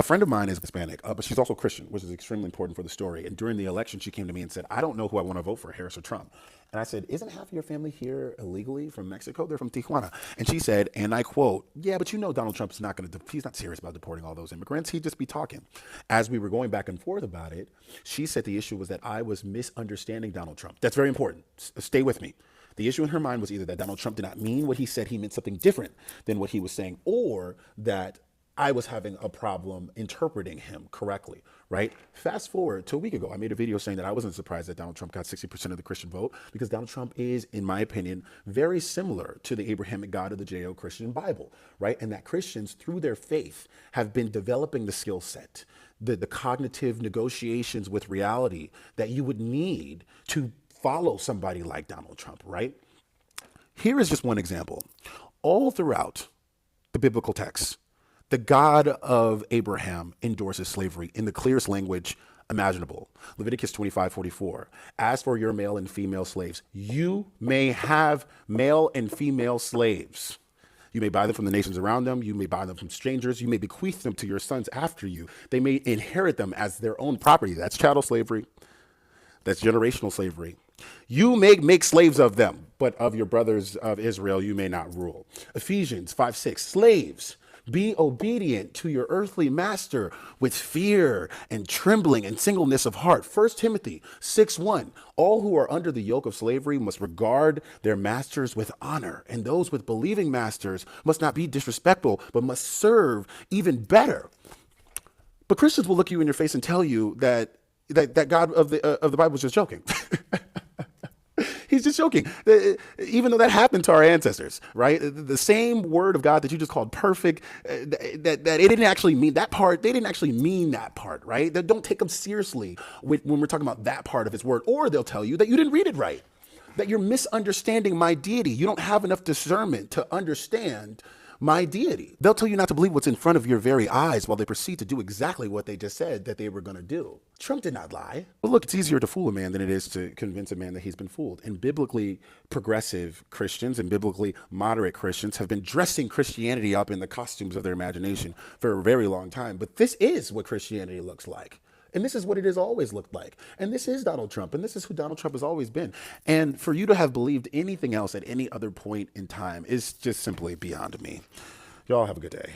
A friend of mine is Hispanic, but she's also Christian, which is extremely important for the story. And during the election, she came to me and said, I don't know who I want to vote for, Harris or Trump. And I said, isn't half of your family here illegally from Mexico? They're from Tijuana. And she said, and I quote, yeah, but you know Donald Trump's not going to, he's not serious about deporting all those immigrants. He'd just be talking. As we were going back and forth about it, she said the issue was that I was misunderstanding Donald Trump. That's very important. Stay with me. The issue in her mind was either that Donald Trump did not mean what he said, he meant something different than what he was saying, or that I was having a problem interpreting him correctly, right? Fast forward to a week ago, I made a video saying that I wasn't surprised that Donald Trump got 60% of the Christian vote because Donald Trump is, in my opinion, very similar to the Abrahamic God of the Judeo-Christian Bible, right? And that Christians, through their faith, have been developing the skill set, the cognitive negotiations with reality that you would need to follow somebody like Donald Trump, right? Here is just one example. All throughout the biblical texts, the God of Abraham endorses slavery in the clearest language imaginable. Leviticus 25:44. As for your male and female slaves, you may have male and female slaves. You may buy them from the nations around them. You may buy them from strangers. You may bequeath them to your sons after you. They may inherit them as their own property. That's chattel slavery. That's generational slavery. You may make slaves of them, but of your brothers of Israel you may not rule. Ephesians 5:6. Slaves, be obedient to your earthly master with fear and trembling and singleness of heart. 1 Timothy 6:1. All who are under the yoke of slavery must regard their masters with honor, and those with believing masters must not be disrespectful, but must serve even better. But Christians will look you in your face and tell you that God of the Bible is just joking. He's just joking. Even though that happened to our ancestors, right? The same word of God that you just called perfect, that it didn't actually mean that part. They didn't actually mean that part, right? Don't take them seriously when we're talking about that part of his word. Or they'll tell you that you didn't read it right, that you're misunderstanding my deity. You don't have enough discernment to understand my deity. They'll tell you not to believe what's in front of your very eyes while they proceed to do exactly what they just said that they were going to do. Trump did not lie. But look, it's easier to fool a man than it is to convince a man that he's been fooled. And biblically progressive Christians and biblically moderate Christians have been dressing Christianity up in the costumes of their imagination for a very long time. But this is what Christianity looks like. And this is what it has always looked like. And this is Donald Trump. And this is who Donald Trump has always been. And for you to have believed anything else at any other point in time is just simply beyond me. Y'all have a good day.